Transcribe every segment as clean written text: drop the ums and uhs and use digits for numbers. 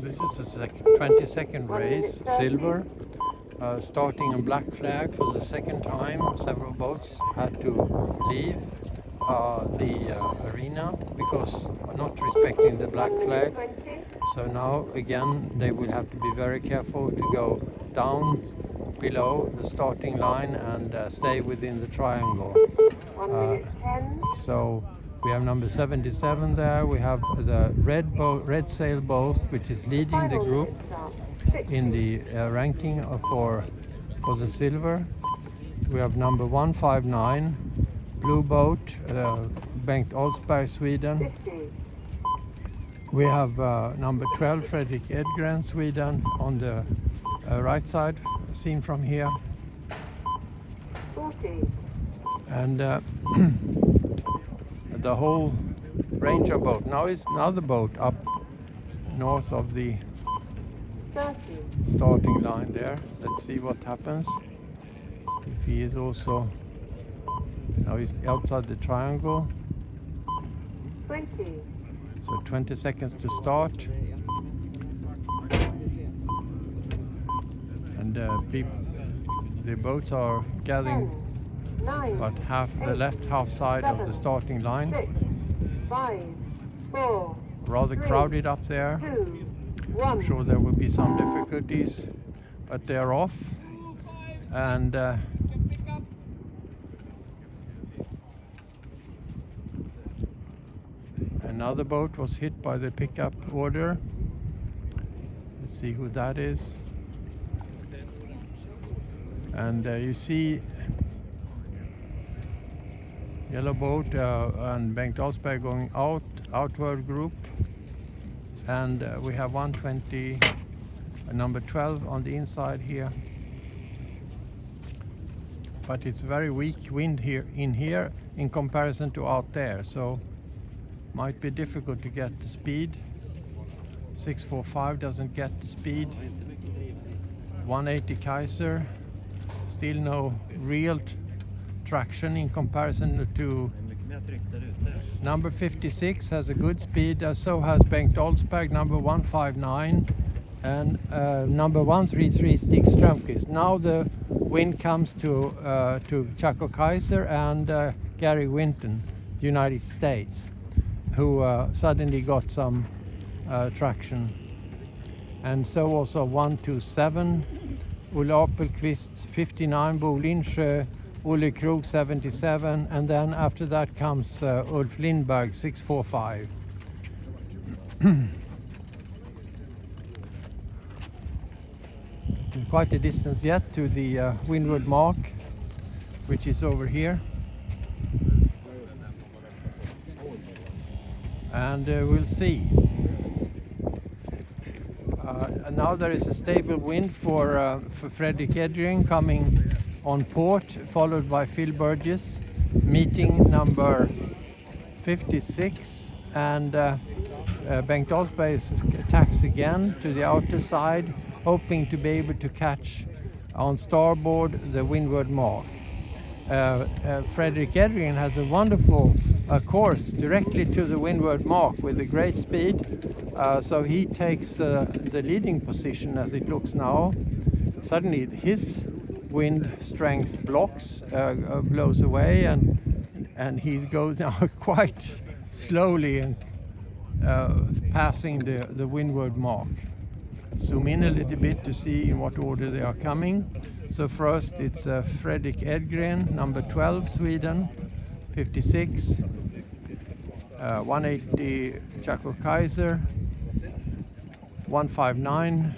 This is the 22nd race, silver, starting on black flag for the second time. Several boats had to leave the arena because not respecting the black flag. So now again they will have to be very careful to go down below the starting line and stay within the triangle. So we have number 77 there. We have the red sail boat, which is leading the group in the ranking for the silver. We have number 159, blue boat, Bengt Olsberg, Sweden. We have number 12, Fredrik Edgren, Sweden, on the right side, seen from here. 40. And the whole range of boat. Now is another boat up north of the 30. starting line there. Let's see what happens. If he is also, now he's outside the triangle. 20. So 20 seconds to start. And the boats are gathering 9. about half the left half side of the starting line. 6. 5. 4. Rather crowded up there. 2. I'm 1. sure there will be some difficulties, but they're off. And another boat was hit by the pickup order. Let's see who that is. And you see yellow boat and Bengt Olsberg going outward group. And we have 120, number 12 on the inside here. But it's very weak wind here in comparison to out there, so might be difficult to get the speed. 645 doesn't get the speed. 180 Kaiser, still no real traction in comparison to number 56 has a good speed, so has Bengt Olsberg, number 159, and number 133 Stig Strömqvist. Now the wind comes to Chaco Kaiser and Gary Winton, United States, who suddenly got some traction. And so also 127, Olle Appelqvist 59, Bo Lindsjö, Olle Krog 77, and then after that comes Ulf Lindberg 645. Quite a distance yet to the windward mark, which is over here. And we'll see. Now there is a stable wind for Fredrik Edgren coming on port, followed by Phil Burgess, meeting number 56, and Bengt Olsberg attacks again to the outer side, hoping to be able to catch on starboard the windward mark. Fredrik Edgren has a wonderful course directly to the windward mark with a great speed, so he takes the leading position as it looks now. Suddenly his wind strength blows away, and he goes now quite slowly and passing the windward mark. Zoom in a little bit to see in what order they are coming. So first it's Fredrik Edgren, number 12, Sweden, 56, 180 Chaco Kaiser, 159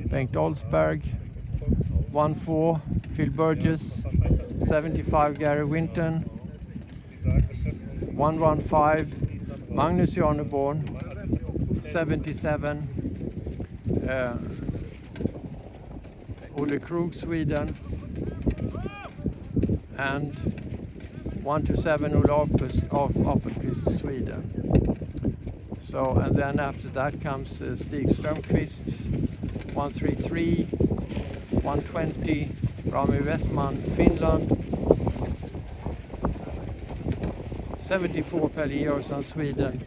Bengt Olsberg, 14 Phil Burgess, 75 Gary Winton, 115 Magnus Janeborn, 77 Olle Krog, Sweden, and 127 Olle Appelqvist, Sweden. So, and then after that comes Stig Strömqvist, 133, 120 Rami Westman, Finland, 74 Pelle Georgsson, Sweden,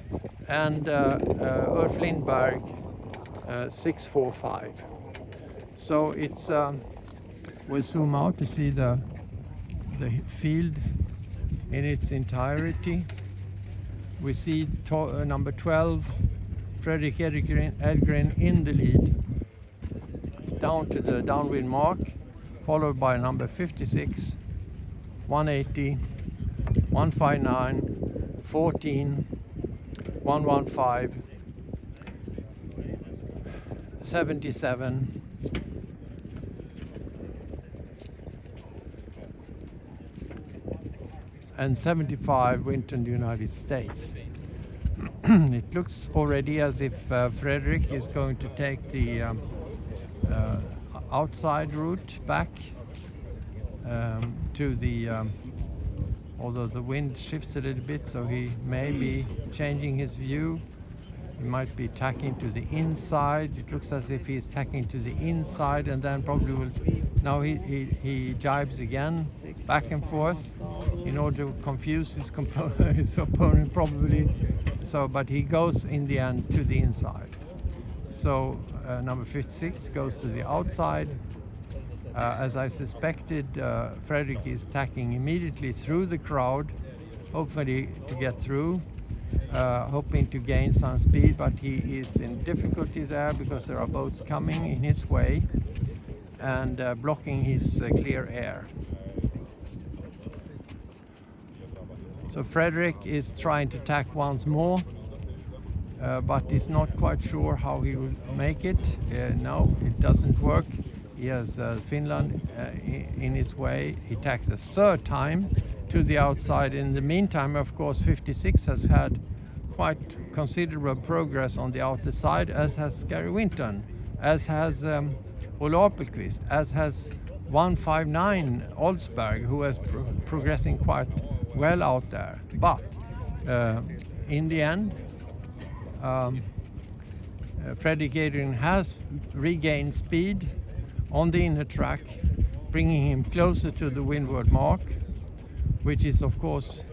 and Ulf Lindberg, 645. So it's we'll zoom out to see the field in its entirety. We see number 12, Fredrik Edgren in the lead, down to the downwind mark, followed by number 56, 180, 159, 14, 115, 77, and 75 Winton, United States. It looks already as if Fredrik is going to take the outside route back to the, although the wind shifts a little bit, so he may be changing his view. He might be tacking to the inside. It looks as if he's tacking to the inside, and then probably will. Now he jibes again, back and forth, in order to confuse his opponent probably. So, but he goes in the end to the inside. So number 56 goes to the outside. As I suspected, Fredrik is tacking immediately through the crowd, hopefully to get through. Hoping to gain some speed, but he is in difficulty there because there are boats coming in his way and blocking his clear air. So Fredrik is trying to tack once more, but is not quite sure how he will make it. No, it doesn't work. He has Finland in his way. He tacks a third time to the outside. In the meantime, of course, 56 has had quite considerable progress on the outer side, as has Gary Winton, as has Olle Apelqvist, as has 159 Oldsberg, who is progressing quite well out there. But in the end, Fredrik Edgren has regained speed on the inner track, bringing him closer to the windward mark, which is of course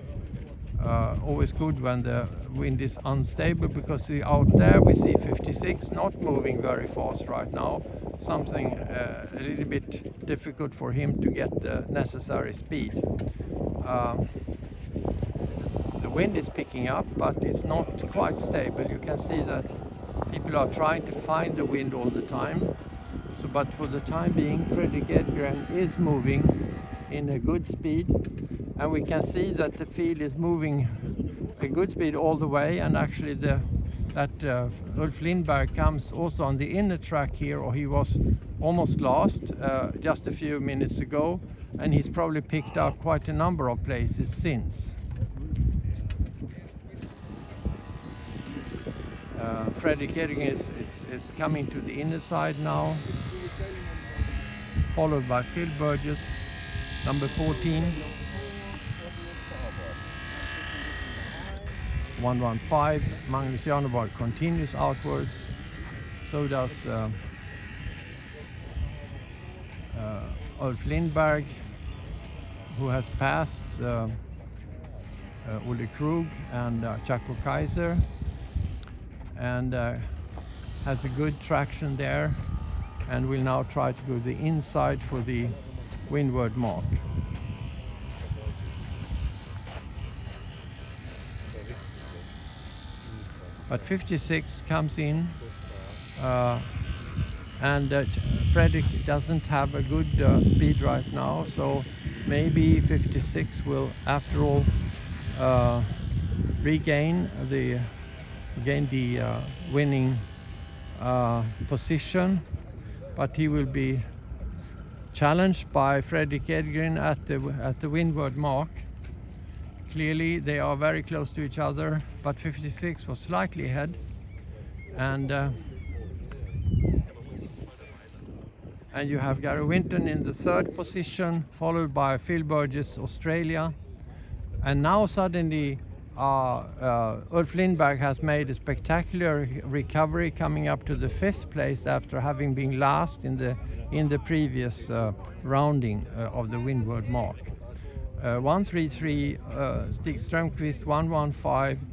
always good when the wind is unstable, because out there we see 56 not moving very fast right now, something a little bit difficult for him to get the necessary speed. The wind is picking up, but it's not quite stable. You can see that people are trying to find the wind all the time. So, but for the time being, Fredrik Edgren is moving in a good speed, and we can see that the field is moving a good speed all the way, and actually Ulf Lindberg comes also on the inner track here, or he was almost last just a few minutes ago, and he's probably picked up quite a number of places since. Fredrik Edgren is coming to the inner side now, followed by Phil Burgess, number 14. 115. Magnus Janeborg continues outwards. So does Ulf Lindberg, who has passed Olle Krug and Chaco Kaiser, and has a good traction there, and will now try to go the inside for the windward mark. But 56 comes in, and Fredrik doesn't have a good speed right now, so maybe 56 will after all regain the winning position, but he will be challenged by Fredrik Edgren at the windward mark. Clearly they are very close to each other, but 56 was slightly ahead, and you have Gary Winton in the third position, followed by Phil Burgess, Australia, and now suddenly Ulf Lindberg has made a spectacular recovery, coming up to the 5th place after having been last in the previous rounding of the windward mark. 133 Stig Strömqvist, 115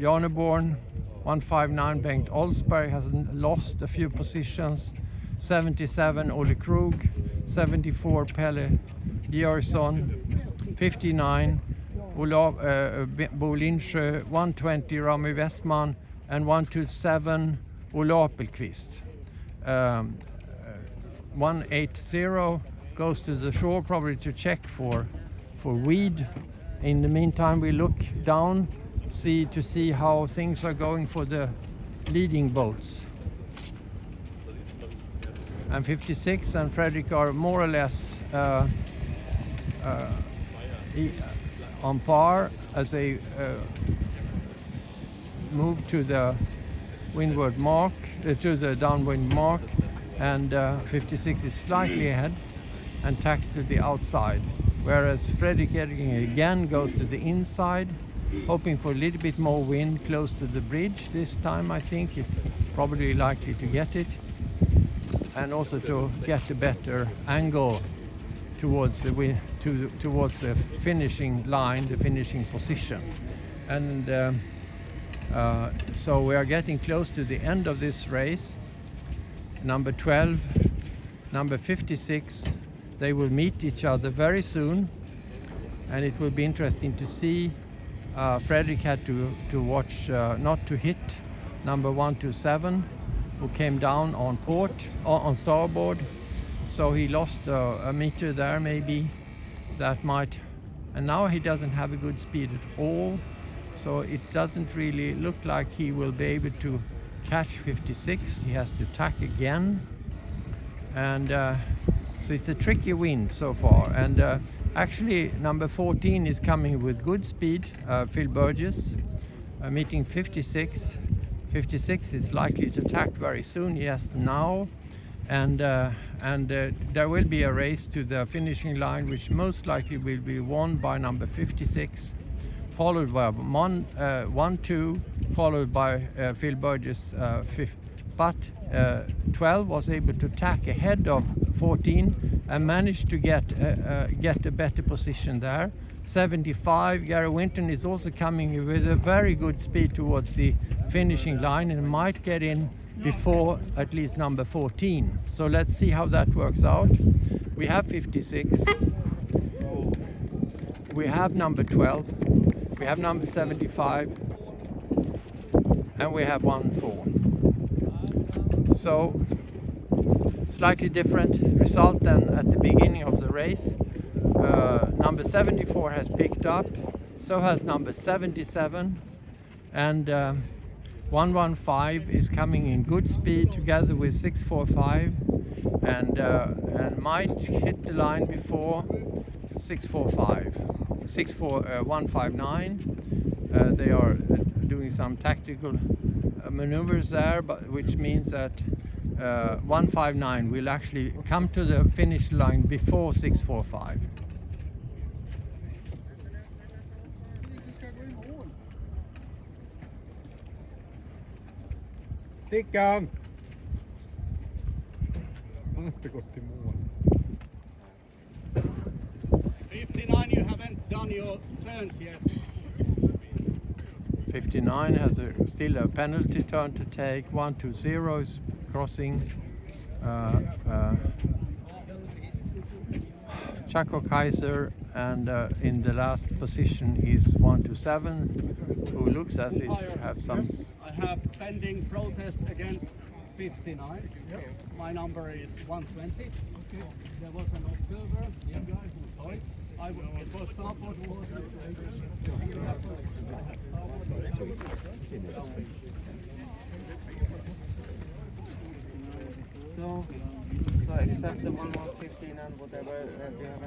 Janeborn, 159 Bengt Olsberg has lost a few positions. 77 Olle Krug, 74 Pelle Georgsson, 59 Bo Lindsjö, 120 Rami Westman, and 127 Olle Apelqvist. 180 goes to the shore probably to check for weed. In the meantime, we look down to see how things are going for the leading boats. And 56 and Fredrik are more or less on par as they move to the windward mark, to the downwind mark, and 56 is slightly ahead and tacks to the outside, whereas Fredrik again goes to the inside, hoping for a little bit more wind close to the bridge this time. I think it's probably likely to get it, and also to get a better angle towards the towards the finishing line, the finishing position. And so we are getting close to the end of this race. Number 12, number 56, they will meet each other very soon, and it will be interesting to see. Fredrik had to watch not to hit number 127, who came down on starboard, so he lost a meter there maybe. That might, and now he doesn't have a good speed at all, so it doesn't really look like he will be able to catch 56. He has to tack again, and so it's a tricky wind so far. And actually number 14 is coming with good speed, Phil Burgess, meeting 56. 56 is likely to tack very soon, yes, now, and there will be a race to the finishing line, which most likely will be won by number 56, followed by 1-2, followed by Phil Burgess, but 12 was able to tack ahead of 14 and managed to get a better position there. 75, Gary Winton is also coming with a very good speed towards the finishing line and might get in before at least number 14. So let's see how that works out. We have 56, we have number 12, we have number 75, and we have 1-4. So slightly different result than at the beginning of the race. Number 74 has picked up, so has number 77, and 115 is coming in good speed together with 645, and might hit the line before 159. They are doing some tactical maneuvers there, but which means that 159 will actually come to the finish line before 645. Stickan! Han har inte gått i mål. 59, you haven't done your turns yet. 59 has still a penalty turn to take. 120 is crossing. Chaco Kaiser, and in the last position is 127, who looks as if have some. Yes, I have pending protest against 59. My number is 120. There was an observer, young guy who saw it. It was starboard water. So accept the 115 and whatever. Do you have any